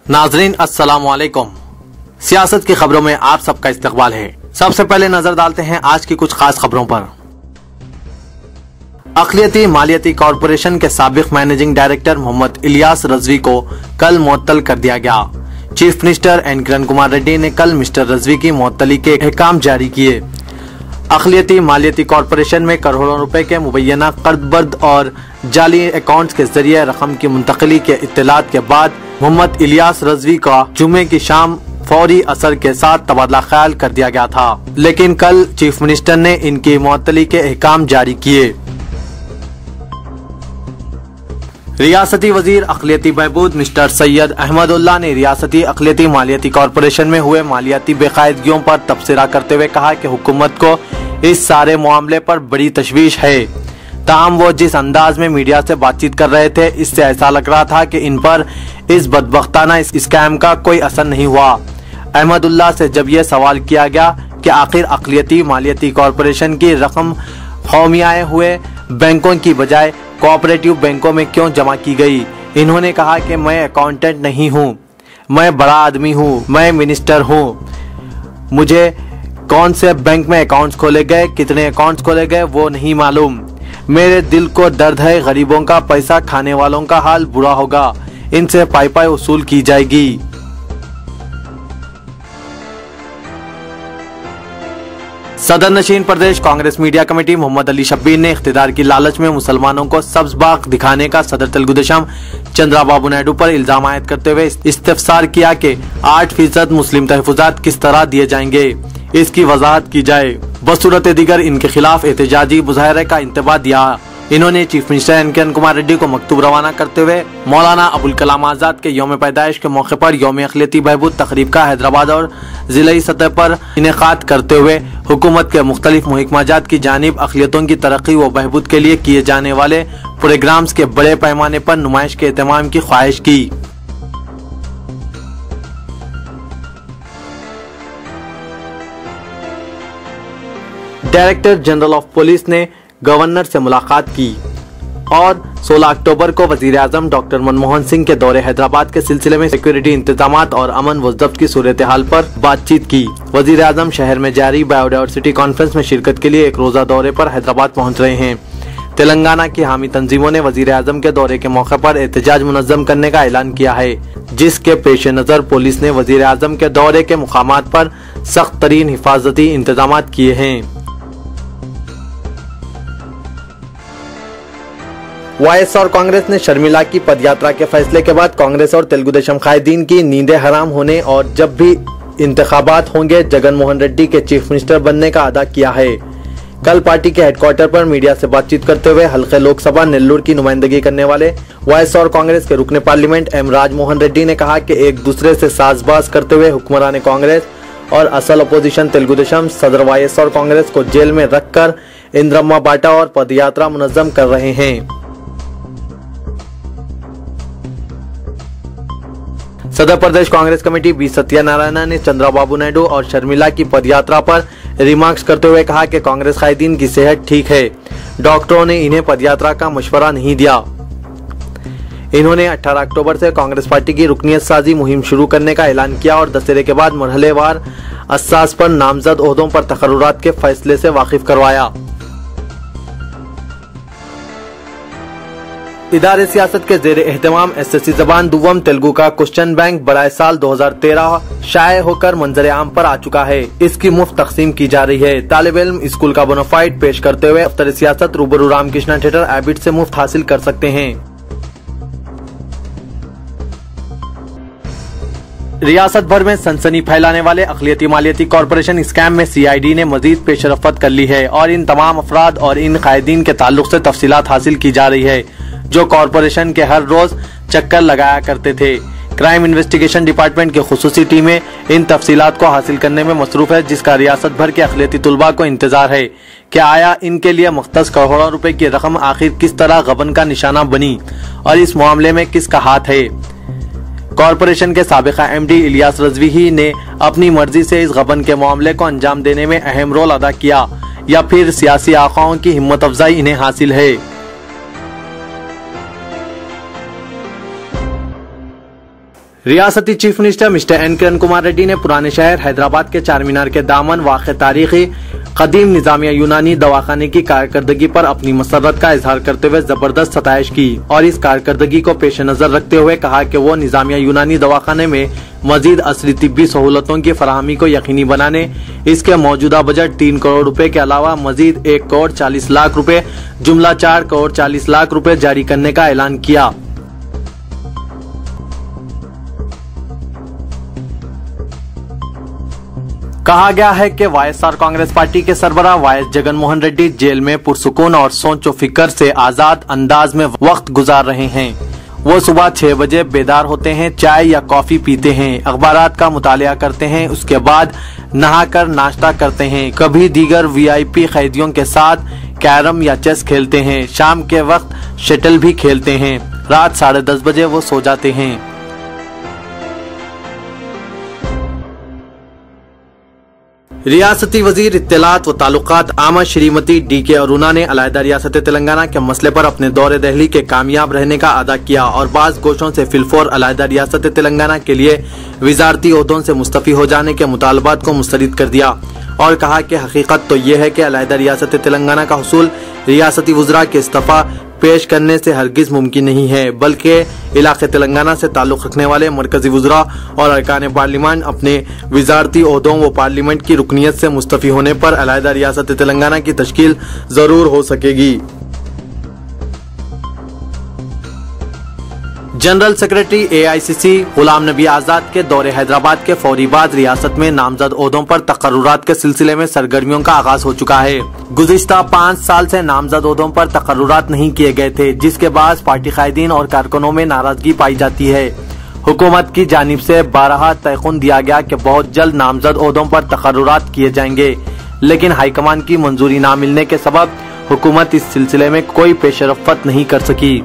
नाजरीन अस्सलाम वालेकुम। सियासत की खबरों में आप सबका इस्तकबाल है। सबसे पहले नजर डालते हैं आज की कुछ खास खबरों पर। अक़लियती मालियती कॉरपोरेशन के साबिक मैनेजिंग डायरेक्टर मोहम्मद इलियास रजवी को कल मुअत्तल कर दिया गया। Chief minister N Kiran Kumar Reddy ने कल मिस्टर रजवी की मुअत्तली के अहकाम जारी किए। अक़लियती मालियती कॉरपोरेशन में करोड़ों रुपए के मुबैना कर्जबर्द और जाली अकाउंट्स के जरिए रकम की मुंतकली के इत्तलात के बाद मोहम्मद इलियास रजवी का जुमे की शाम फौरी असर के साथ तबादला ख्याल कर दिया गया था, लेकिन कल चीफ मिनिस्टर ने इनकी मुअत्तली के अहकाम जारी किए। रियासती वजीर अक़लियती बहबूद मिस्टर सैयद अहमदुल्लाह ने रियासती अक़लियती मालियती कॉरपोरेशन में हुए मालियाती बेकायदगियों पर तबसरा करते हुए कहा कि हुकूमत को इस सारे मामले पर बड़ी तशवीश है। ताहम वो जिस अंदाज में मीडिया से बातचीत कर रहे थे, इससे ऐसा लग रहा था कि इन पर इस बदबख्ताना स्कैम का कोई असर नहीं हुआ। अहमदुल्लाह से जब यह सवाल किया गया कि आखिर अक़लियती मालियती कॉरपोरेशन की रकम खौमियाए हुए बैंकों की बजाय कोऑपरेटिव बैंकों में क्यों जमा की गई, इन्होंने कहा कि मैं अकाउंटेंट नहीं हूँ, मैं बड़ा आदमी हूँ, मैं मिनिस्टर हूँ, मुझे कौन से बैंक में अकाउंट्स खोले गए, कितने अकाउंट्स खोले गए वो नहीं मालूम। मेरे दिल को दर्द है, गरीबों का पैसा खाने वालों का हाल बुरा होगा, इनसे पाई पाई वसूल की जाएगी। सदर नशीन प्रदेश कांग्रेस मीडिया कमेटी मोहम्मद अली शब्बीर ने इख्तिदार की लालच में मुसलमानों को सब्ज बाग दिखाने का सदर तेलुगुदेशम चंद्राबाबू नायडू पर इल्जाम आयद करते हुए इस्तफसार किया कि 8% मुस्लिम तहफुजात किस तरह दिए जाएंगे, इसकी वजाहत की जाए। बसूरत दीगर इनके खिलाफ एहतजाजी मुजाहरे का इंतबाह दिया। इन्होंने chief minister N Kiran Kumar Reddy को मकतूब रवाना करते हुए मौलाना अबुल कलाम आजाद के यौम पैदाइश के मौके पर यौम अक़लियती बहबूद तकरीब का हैदराबाद और जिलाई सतह पर इनेकाद करते हुए हुकूमत के मुख्तलिफ महकमाजात की जानिब अक़लियतों की तरक्की व बहबूद के लिए किए जाने वाले प्रोग्राम्स के बड़े पैमाने पर नुमाइश के एहतमाम की ख्वाहिश की। डायरेक्टर जनरल ऑफ पुलिस ने गवर्नर से मुलाकात की और 16 अक्टूबर को वजीर आजम डॉक्टर मनमोहन सिंह के दौरे हैदराबाद के सिलसिले में सिक्योरिटी इंतजामात और अमन व ज़ब्त की सूरत हाल पर बातचीत की। वजीर आजम शहर में जारी बायोडाइवर्सिटी कॉन्फ्रेंस में शिरकत के लिए एक रोजा दौरे पर हैदराबाद पहुंच रहे हैं। तेलंगाना की हामी तंजीमों ने वजीर आजम के दौरे के मौके पर एहतजाज मुनज़्ज़म करने का ऐलान किया है, जिसके पेश नज़र पुलिस ने वजीर आजम के दौरे के मुकामात पर सख्त तरीन हिफाजती इंतजामात किए हैं। वाईएसआर कांग्रेस ने शर्मिला की पदयात्रा के फैसले के बाद कांग्रेस और तेलुगुदेशम कायदीन की नींदें हराम होने और जब भी इंतखाबात होंगे जगन मोहन रेड्डी के चीफ मिनिस्टर बनने का अदा किया है। कल पार्टी के हेडक्वार्टर पर मीडिया से बातचीत करते हुए हल्के लोकसभा नेल्लूर की नुमाइंदगी करने वाले वाईएसआर कांग्रेस के रुकने पार्लियामेंट एम राजमोहन रेड्डी ने कहा कि एक दूसरे से साजबाज करते हुए हुक्मरान कांग्रेस और असल अपोजिशन तेलुगुदेशम सदर वाईएसआर कांग्रेस को जेल में रखकर इंद्रम्मा बाटा और पदयात्रा मुनज़्ज़म कर रहे हैं। सदर प्रदेश कांग्रेस कमेटी बी सत्यानारायण ने चंद्राबाबू नायडू और शर्मिला की पदयात्रा पर रिमार्क्स करते हुए कहा कि कांग्रेस कायदीन की सेहत ठीक है, डॉक्टरों ने इन्हें पदयात्रा का मशवरा नहीं दिया। इन्होंने 18 अक्टूबर से कांग्रेस पार्टी की रुकनियत साजी मुहिम शुरू करने का ऐलान किया और दशहरे के बाद मरहलेवार असास पर नामजद ओहदों पर तकर्रुरात के फैसले से वाकिफ करवाया। इदारे सियासत के जेर एहतमाम एसएससी ज़बान दुवम तेलुगु का क्वेश्चन बैंक बराए साल 2013 शाये होकर मंजर आम पर आ चुका है। इसकी मुफ्त तकसीम की जा रही है। तालिब इल्म स्कूल का बोनाफाइड पेश करते हुए दफ्तर सियासत रूबरू रामकृष्णा थिएटर एबिट से मुफ्त हासिल कर सकते हैं। रियासत भर में सनसनी फैलाने वाले अक़लियती मालियती कॉरपोरेशन स्कैम में सीआईडी ने मजीद पेशरफ्त कर ली है और इन तमाम अफराद और इन कायदीन के ताल्लुक से तफसीलात हासिल की जा रही है जो कॉरपोरेशन के हर रोज चक्कर लगाया करते थे। क्राइम इन्वेस्टिगेशन डिपार्टमेंट की खुसूसी टीमें इन तफसीलात को हासिल करने में मसरूफ है, जिसका रियासत भर के अक़लियती तुलबा को इंतजार है कि आया इनके लिए मुख्तस करोड़ों रुपए की रकम आखिर किस तरह गबन का निशाना बनी और इस मामले में किसका हाथ है। कॉरपोरेशन के साबिका एमडी इलियास रजवी ही ने अपनी मर्जी से इस गबन के मामले को अंजाम देने में अहम रोल अदा किया या फिर सियासी आकाओं की हिम्मत अफजाई इन्हें हासिल है। रियासती chief minister mister N Kiran Kumar Reddy ने पुराने शहर हैदराबाद के चार मीनार के दामन वाक़ तारीखी कदीम निजामिया यूनानी दवाखाने की कारकर्दगी पर अपनी मसरत का इजहार करते हुए जबरदस्त सताइश की और इस कारकर्दगी को पेश नजर रखते हुए कहा कि वो निजामिया यूनानी दवाखाने में मजीद असली तिब्बी सहूलतों की फराहमी को यकीनी बनाने इसके मौजूदा बजट 3 करोड़ रुपए के अलावा मजीद 1 करोड़ 40 लाख रुपए जुमला 4 करोड़ 40 लाख रुपए जारी करने का ऐलान किया। कहा गया है कि वाईएसआर कांग्रेस पार्टी के सरबराह वाईएस जगन मोहन रेड्डी जेल में पुरसुकून और सोचो फिक्र से आजाद अंदाज में वक्त गुजार रहे हैं। वो सुबह 6 बजे बेदार होते हैं, चाय या कॉफी पीते हैं, अखबारात का मुतालिया करते हैं, उसके बाद नहाकर नाश्ता करते हैं, कभी दीगर वीआईपी कैदियों के साथ कैरम या चेस खेलते हैं, शाम के वक्त शटल भी खेलते हैं, रात 10:30 बजे वो सो जाते हैं। रियासती वजीर इत्तलात व ताल्लुकात आमा श्रीमती DK अरुणा ने अलहदा रियासत तेलंगाना के मसले पर अपने दौरे दहली के कामयाब रहने का अदा किया और बाज़ गोशों से फिलफौर अलहदा रियासत तेलंगाना के लिए वजारती ओहदों से मुस्तफ़ी हो जाने के मुतालबात को मुस्तरद कर दिया और कहा कि हकीकत तो ये है कि अलहदा रियासत तेलंगाना का हुसूल रियासती वज़रा के इस्तीफ़ा पेश करने से हरगिज मुमकिन नहीं है, बल्कि इलाके तेलंगाना से ताल्लुक़ रखने वाले मरकजी वज़रा और अरकान पार्लियामेंट अपने वजारती ओहदों व पार्लियामेंट की रुकनियत से मुस्तफ़ी होने पर अलहदा रियासत तेलंगाना की तश्कील जरूर हो सकेगी। General secretary AICC Ghulam Nabi Azad के दौरे हैदराबाद के फौरी बाद रियासत में नामजद ओहदों पर तकर्रुरात के सिलसिले में सरगर्मियों का आगाज हो चुका है। गुज़िश्ता 5 साल से नामजद ओहदों पर तकर्रुरात नहीं किए गए थे, जिसके बाद पार्टी कायदीन और कारकुनों में नाराजगी पाई जाती है। हुकूमत की जानिब से 12 तयखुन दिया गया कि बहुत जल्द नामजद ओहदों पर तकर्रुरात किए जाएंगे, लेकिन हाईकमान की मंजूरी न मिलने के सबब हुकूमत इस सिलसिले में कोई पेशरफ्त नहीं कर सकी।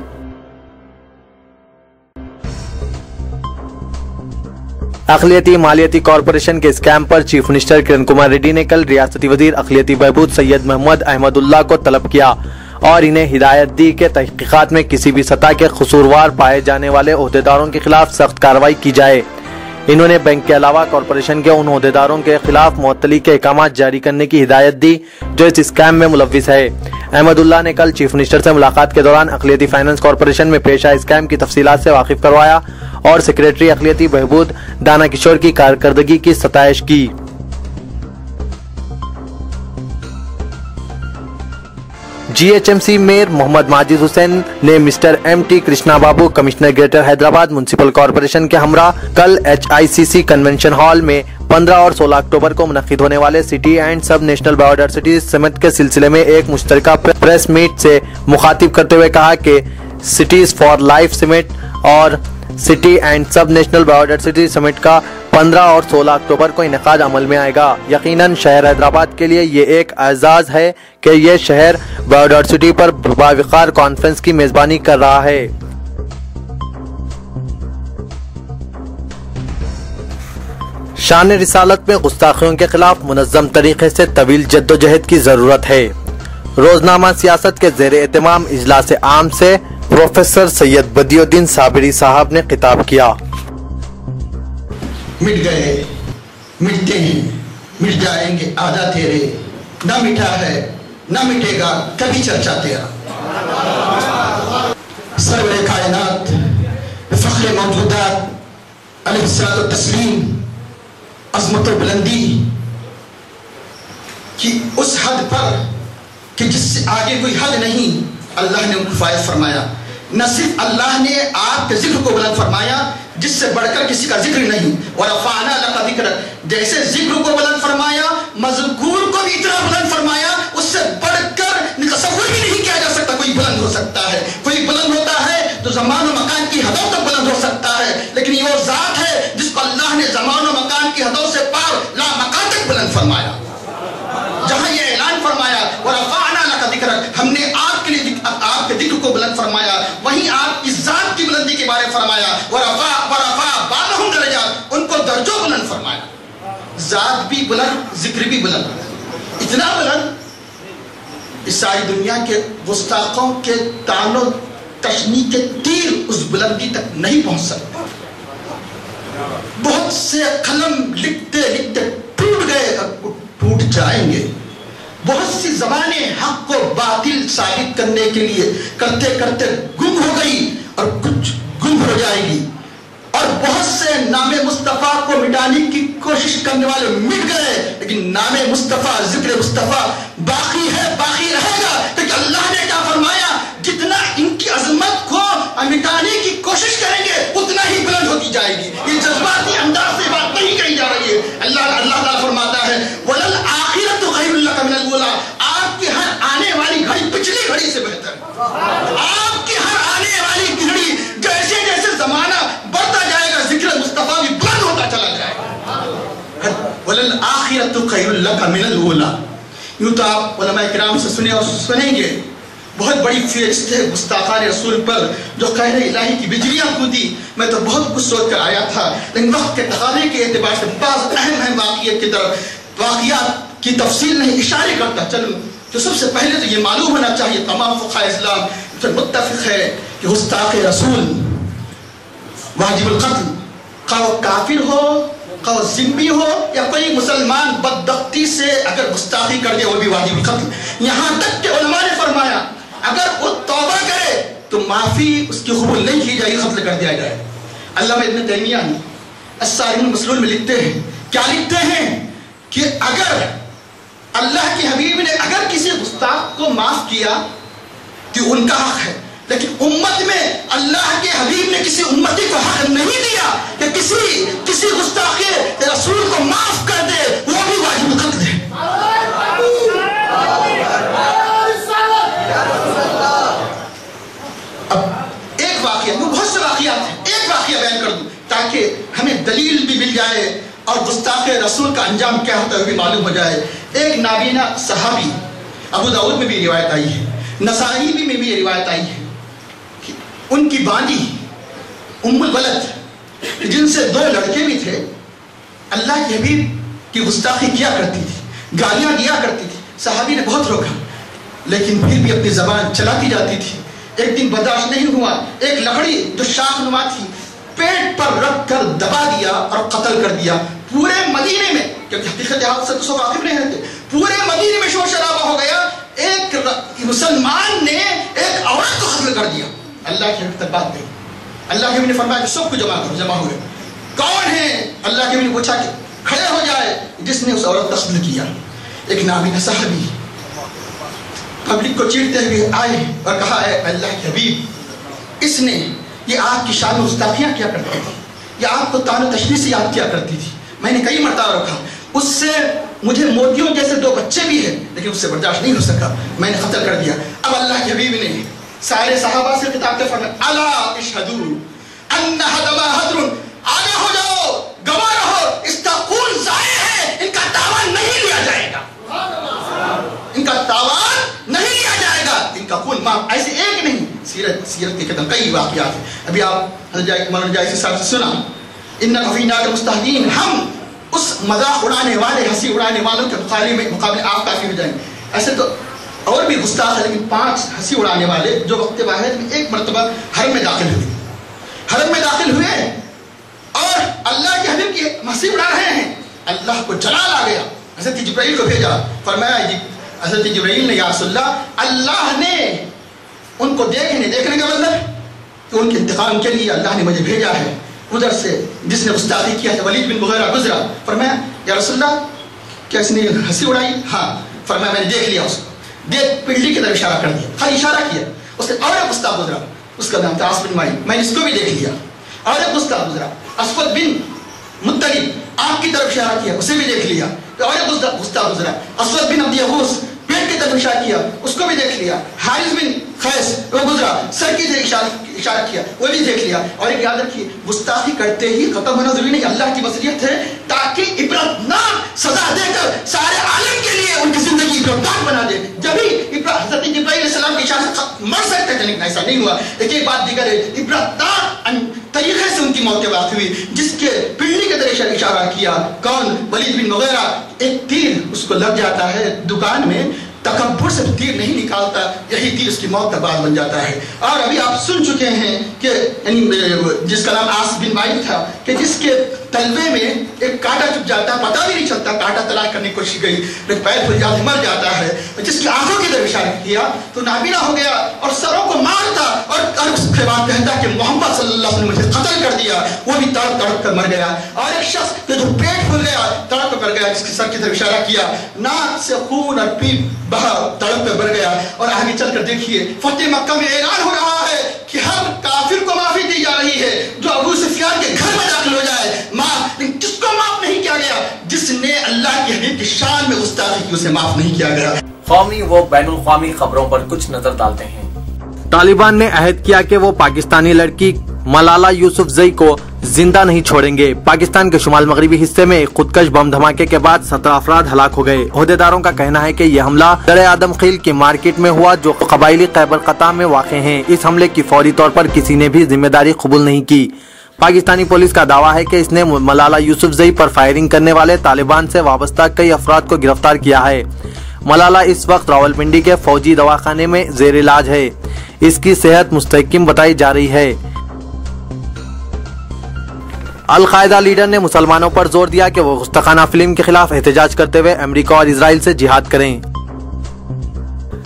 अक़लियती मालियती कॉरपोरेशन के स्कैम पर चीफ मिनिस्टर किरण कुमार रेड्डी ने कल रियासती वजीर अक़लियती बहबूद सैयद मोहम्मद अहमदुल्ला को तलब किया और इन्हें हिदायत दी कि तहकीकात में किसी भी सतह के कसूरवार पाए जाने वाले ओहदेदारों के खिलाफ सख्त कार्रवाई की जाए। इन्होंने बैंक के अलावा कॉरपोरेशन के उन ओहदेदारों के खिलाफ मुअत्तली के अहकाम जारी करने की हिदायत दी जो इस स्कैम में मुलव्विस है। अहमदुल्ला ने कल चीफ मिनिस्टर से मुलाकात के दौरान अक़लियती फाइनेंस कॉरपोरेशन में पेश आए स्कैम की तफसीलात से वाकिफ करवाया और सेक्रेटरी अक़लियती बहबूद दाना किशोर की कारकर्दगी की सताइश की। GHMC मेयर मोहम्मद माजिद हुसैन ने mister MT Krishna Babu commissioner greater Hyderabad municipal corporation के हमरा कल HICC कन्वेंशन हॉल में 15 और 16 अक्टूबर को मुनक्किद होने वाले सिटी एंड सब नेशनल बायोडायवर्सिटी समिट के सिलसिले में एक मुश्तरका प्रेस मीट से मुखातिब करते हुए कहा कि सिटीज फॉर लाइफ समिट और सिटी एंड सब नेशनल बायोडायवर्सिटी समिट का 15 और 16 अक्टूबर को इनेकाद अमल में आएगा। यकीनन शहर हैदराबाद के लिए ये एक एजाज है कि ये शहर बायोडायवर्सिटी पर बावकार कॉन्फ्रेंस की मेजबानी कर रहा है। शान रिसालत में गुस्ताखियों के खिलाफ मुनज़्ज़म तरीके से तवील जद्दोजहद की जरूरत है। रोजनामा सियासत के ज़ेर एहतमाम इजलास आम से प्रोफेसर सैयद बदियुद्दीन साबिरी साहब ने खिताब किया। मिट गए, मिटते हैं, मिट जाएंगे आधा तेरे, ना मिटा है ना मिटेगा कभी चर्चा तेरा। सरवरे कायनात फ़ख्र मौजूदात अलैहिस्सलातु तस्लीम अज़मत व बुलंदी कि उस हद पर कि जिससे आगे कोई हद नहीं, अल्लाह ने उनको फायद फरमाया। न सिर्फ अल्लाह ने आपके जिक्र को बुलंद फरमाया जिससे बढ़कर किसी का जिक्र नहीं, और रफ़अना लका ज़िक्रक, जैसे जिक्र को बुलंद फरमाया मज़कूर को भी इतना बुलंद फरमाया, उससे बढ़कर तसव्वुर भी नहीं किया जा सकता कोई बुलंद हो सकता है। कोई बुलंद होता है तो ज़मान और मकान की हदों तक बुलंद हो सकता है, लेकिन ये वो ज़ात है जिसको अल्लाह ने ज़मान और मकान की हदों से पार ला मकान तक बुलंद फरमाया। जहाँ ये ऐलान फरमाया और रफ़अना लका ज़िक्रक, हमने आपके लिए आपके जिक्र को बुलंद फरमाया, वहीं आपकी ज़ात की बुलंदी के बारे में फरमाया और रफ़ा बादहुम दरजात, उनको दर्जों बुलंद फरमाया। ज़ात भी बुलंद, जिक्र भी बुलंद, इतना बुलंद इस सारी दुनिया के गुस्ताखों के तानो तशनी के तीर उस बुलंदी तक नहीं पहुंच सकते। بہت سے قلم لکھتے لکھتے ٹوٹ گئے، ٹوٹ جائیں گے. بہت سی زبانیں حق کو باطل ثابت کرنے کے لیے کرتے کرتے گم ہو گئی اور کچھ گم ہو جائے گی. اور بہت سے نام مصطفیٰ کو مٹانے کی کوشش کرنے والے مٹ گئے، لیکن نام مصطفیٰ، ذکر مصطفیٰ باقی ہے، باقی رہے گا. کیونکہ اللہ نے کیا فرمایا، جتنا ان کی عظمت کو مٹانے کی کوشش کریں گے اتنا ہی بلند ہوتی جائے گی. یہ جذباتی انداز سے بات نہیں کہی جا رہی ہے. اللہ تعالیٰ فرماتا ہے وَلَلْآخِرَةُ خَيْرٌ لَكَ مِنَ الْأُولَىٰ، آپ کی ہر آنے والی گھڑی پچھلی گھڑی سے بہتر ہے. آپ کی ہر آنے والی گھڑی جیسے جیسے زمانہ بڑھتا جائے گا ذکر مصطفیٰ بھی بلند ہوتا چلا جائے گا. وَلَلْآخِرَةُ خَيْرٌ لَكَ مِنَ الْأُولَىٰ. یوں تو آپ علماء کرام سے سنے اور سنیں گے، بہت بڑی فہرست ہے گستاخان رسول پر جو قہر الہی کی بجلیاں کودی. میں تو بہت کچھ سوچ کر آیا تھا، لیکن وقت کے تقاضے کے اعتبار سے بعض اہم واقعات کی طرف واقعات کی تفصیل نہیں اشارے کرتا چلوں. تو سب سے پہلے تو یہ معلوم ہونا چاہیے، تمام فقہاء اسلام متفق ہے کہ گستاخ رسول واجب القتل، خواہ وہ کافر ہو، خواہ وہ ذمہ ہو، یا کوئی مسلمان بدبختی سے اگر گستاخی کر دے وہ بھی واجب القتل. یہاں تک کہ علماء نے فرمایا اگر وہ توبہ کرے تو معافی اس کی قبول نہیں کی جائے گی، قتل کر دیا جائے. علامہ ابن تیمیہ الصارم المسلول میں لکھتے ہیں، کیا لکھتے ہیں کہ اگر اللہ کے حبیب نے اگر کسی گستاخ کو معاف کیا تو ان کا حق ہے، لیکن امت میں اللہ کے حبیب نے کسی امتی کو حق نہیں دیا کہ کسی گستاخ رسول کو معاف کر دے، وہ بھی واجب القتل ہے. اب ایک واقعہ، بہت سے واقعات ہیں، ایک واقعہ بیان کر دوں تاکہ ہمیں دلیل بھی مل جائے اور گستاخ رسول کا انجام کیا ہوتا ہے بھی معلوم ہو جائے. ایک نابینا صحابی، ابو داؤد میں بھی روایت آئی ہے، نسائی میں بھی روایت آئی ہے، ان کی باندی ام الولد جن سے 2 لڑکے بھی تھے، اللہ کے حبیب کی گستاخی کیا کرتی تھی، گالیاں دیا کرتی تھی. صحابی نے بہت روکا لیکن پھر بھی اپنی زبان چلاتی جاتی تھی. ایک دن برداشت نہیں ہوا، ایک لکڑی جو شاخ نما تھی پیٹ پر رکھ کر دبا دیا اور قتل کر دیا. پورے مدینے میں، کیونکہ حقیقت حادثے سے واقف نہیں رہتے، پورے مدینے میں شور شرابہ ہو گیا. ایک مسلمان نے ایک عورت کو قتل کر دیا. اللہ کی حقیقت بات نہیں. اللہ کے نے فرمایا کہ سب کو جمع ہوئے. کون ہے؟ اللہ کے نے پوچھا کہ کھڑے ہو جائے جس نے اس عورت کا قتل کیا. ایک نابینا صحابی پبلک کو چیرتے ہوئے آئے اور کہا ہے اللہ کے حبیب، اس نے یہ آپ کی شان و گستاخیاں کیا کرتی تھی، یہ آپ کو تان و تشریح سے یاد کیا کرتی تھی. میں نے کئی مرتبہ رکھا، اس سے مجھے موتیوں جیسے 2 بچے بھی ہیں لیکن اس سے برداشت نہیں ہو سکا، میں نے قتل کر دیا. اب اللہ کے حبیب نے سارے صحابہ سے خطاب کے فرمایا الا اشہدوا ان حدما حضر، آگے ہو جاؤ، گواہ رہو، اس کا خون ضائع ہے، ان کا تاوان نہیں لیا جائے گا، ان کا تاوان نہیں لیا جائے گا، ان کا خون معاف. ایسے ایک نہیں، سیرت کے قدم کئی واقعات ہیں. ابھی آپ مولانا جائز صاحب سے سنا ان فینا المستہزئین، ہم اس مذاق اڑانے والے، ہنسی اڑانے والوں کے مقابلے آپ کافی ہو جائیں. ایسے تو اور بھی گستاخ ہے لیکن 5 ہنسی اڑانے والے جو وقت واحد میں ایک مرتبہ حرم میں داخل ہوئے اور اللہ کے حبیب کی ہنسی اڑا رہے ہیں. اللہ کو جلال آ گیا، حضرت جبرائیل کو بھیجا. فرمایا حضرت جبرائیل نے یا رسول اللہ نے ان کو دیکھنے کا مطلب کہ ان کے انتقام کے لیے اللہ نے مجھے بھیجا ہے. ادھر سے جس نے گستاخی کیا ہے ولید بن مغیرہ گزرا. فرمایا یا رسول اللہ کیا اس نے ہنسی اڑائی؟ ہاں. فرمایا میں نے دیکھ لیا، اس کو دیکھ پنڈلی کی طرف اشارہ کر دیا، خالی اشارہ کیا. اس نے اور ایک گستاخ گزرا، اس کا نام تھا عاص بن مائی، میں نے اس کو بھی دیکھ لیا. اور ایک گستاخ گزرا اسود بن مطلب، آنکھ کی طرف اشارہ کیا، اسے بھی دیکھ لیا. اور ایک گستاخ گزرا اسود بن عبد یغوث، پیٹ کی طرف اشارہ کیا، اس کو بھی دیکھ لیا. حارث بن قیس وہ گزرا، سر کی طرف اشارہ کیا، وہ بھی دیکھ لیا. اور ایک یاد رکھیے گستاخی کرتے ہی ختم ہونا ضروری نہیں، اللہ کی مصلحت ہے تاکہ عبرتناک سزا دے کر سارے عالم کے لیے ان کی زندگی عبرتناک بنا دے. جبھی حضرت جبرائیل علیہ السلام کی اشارت سے مر سکتے تھے لیکن ایسا نہیں ہوا. ایک بات دیگر ہے، عبرتناک طریقے سے ان کی موت واقع ہوئی. جس کے پنڈلی کی طرف اشارہ کیا کون؟ ولید بن مغیرہ. ایک تیر اس کو لگ جاتا ہے دکان میں، تکبر سے تیر نہیں نکالتا، یہی تیر اس کی موت کا باعث بن جاتا ہے. اور ابھی آپ سن چکے ہیں کہ جس کا نام عاص بن مائل تھا کہ جس کے तलवे में एक कांटा चुभ जाता है, पता भी नहीं चलता, कांटा तलाश करने की कोशिश गई लेकिन पैर फूल जाते मर जाता है। जिसकी आंखों की तरफ इशारा किया तो नाबीना हो गया और सरों को मारता और उसके बाद कहता कि मोहम्मद सल्लल्लाहु अलैहि वसल्लम ने मुझे कत्ल कर दिया। वो भी तड़प तड़प कर मर गया। और एक शख्स के जो पेट फूल गया, तड़प कर गया, जिसके सर की तरफ इशारा किया, नाक से खून और पीप बहा, तड़प कर मर गया। और आगे चलकर देखिए फतेह मक्का में ऐलान हो रहा है कि हर काफिर को माफी दी जा रही है जो अबू सुफियान के घर में दाखिल हो जाए, माफ। लेकिन किसको माफ नहीं किया गया? जिसने अल्लाह के हबीब की शान में गुस्ताखी की, उसे माफ नहीं किया गया। कौमी व बैनुल कौमी खबरों पर कुछ नजर डालते हैं। तालिबान ने अहद किया कि वो पाकिस्तानी लड़की मलाला यूसुफजई को जिंदा नहीं छोड़ेंगे। पाकिस्तान के शुमाल मगरबी हिस्से में एक खुदकश बम धमाके के बाद 17 अफराद हलाक हो गए। ओहदेदारों का कहना है कि यह हमला दर आदम खील की मार्केट में हुआ जो कबाइली खैबर खता में वाक़ है। इस हमले की फौरी तौर पर किसी ने भी जिम्मेदारी कबूल नहीं की। पाकिस्तानी पुलिस का दावा है कि इसने मलाला यूसुफजई पर फायरिंग करने वाले तालिबान से वाबस्ता कई अफराद को गिरफ्तार किया है। मलाला इस वक्त रावलपिंडी के फौजी दवाखाने में जेर इलाज है। इसकी सेहत मुस्तहकम बताई जा रही है। अल-कायदा लीडर ने मुसलमानों पर जोर दिया कि वो गुस्ताखाना फिल्म के खिलाफ एहतजाज करते हुए अमेरिका और इजराइल से जिहाद करें।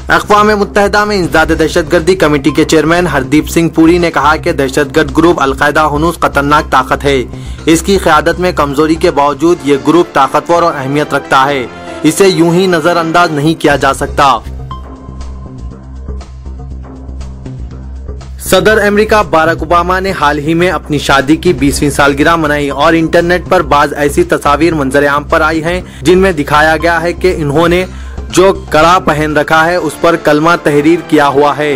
अक़वाम मुत्तहिदा में इंसदाद दहशतगर्दी कमेटी के चेयरमैन हरदीप सिंह पुरी ने कहा कि दहशतगर्द ग्रुप अल-कायदा हुनूस खतरनाक ताकत है। इसकी क़यादत में कमजोरी के बावजूद ये ग्रुप ताकतवर और अहमियत रखता है। इसे यूं ही नजरअंदाज नहीं किया जा सकता। सदर अमेरिका बाराक ओबामा ने हाल ही में अपनी शादी की 20वीं सालगिरह मनाई और इंटरनेट पर बाज ऐसी तस्वीर मंजर आम पर आई हैं जिनमें दिखाया गया है कि इन्होंने जो कड़ा पहन रखा है उस पर कलमा तहरीर किया हुआ है।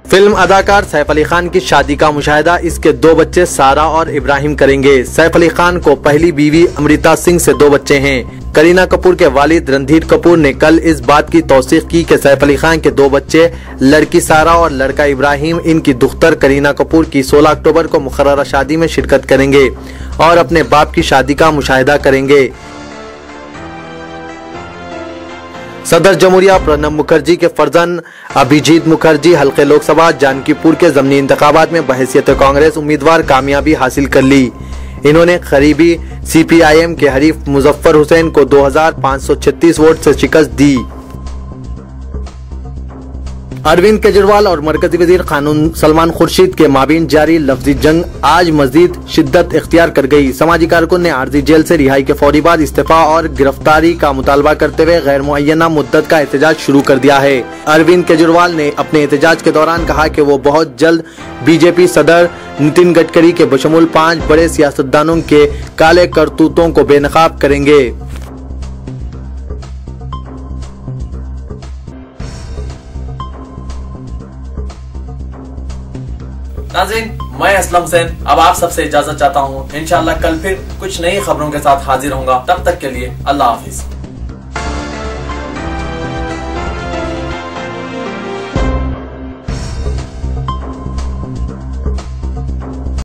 फिल्म अदाकार सैफ अली खान की शादी का मुशाहिदा इसके 2 बच्चे सारा और इब्राहिम करेंगे। सैफ अली खान को पहली बीवी अमृता सिंह से 2 बच्चे हैं। करीना कपूर के वालिद रणधीर कपूर ने कल इस बात की तौसीक की कि सैफ अली खान के 2 बच्चे लड़की सारा और लड़का इब्राहिम इनकी दुख्तर करीना कपूर की 16 अक्टूबर को मुकर्ररा शादी में शिरकत करेंगे और अपने बाप की शादी का मुशाहिदा करेंगे। सदर जमहूरिया प्रणब मुखर्जी के फर्जंद अभिजीत मुखर्जी हल्के लोकसभा जानकीपुर के ज़मीनी इंतखाबात में बहैसियत कांग्रेस उम्मीदवार कामयाबी हासिल कर ली। इन्होंने करीबी CPIM के हरीफ मुजफ्फर हुसैन को 2536 वोट से शिकस्त दी। अरविंद केजरीवाल और मरकजी वजीर कानून सलमान खुर्शीद के माबीन जारी लफ्जी जंग आज मजीद शिद्दत इख्तियार कर गई। समाजी कारकुन ने आर्जी जेल से रिहाई के फौरी बाद इस्तीफा और गिरफ्तारी का मुतालबा करते हुए गैर मुअय्यना मुद्दत का एहतजाज शुरू कर दिया है। अरविंद केजरीवाल ने अपने एहतजाज के दौरान कहा कि वो बहुत जल्द बीजेपी सदर नितिन गडकरी के बशमूल 5 बड़े सियासतदानों के काले करतूतों को बेनकाब करेंगे। नाज़रीन, मैं असलम हुसैन अब आप सबसे इजाजत चाहता हूँ। इंशाअल्लाह कल फिर कुछ नई खबरों के साथ हाजिर होऊंगा। तब तक के लिए अल्लाह हाफिज।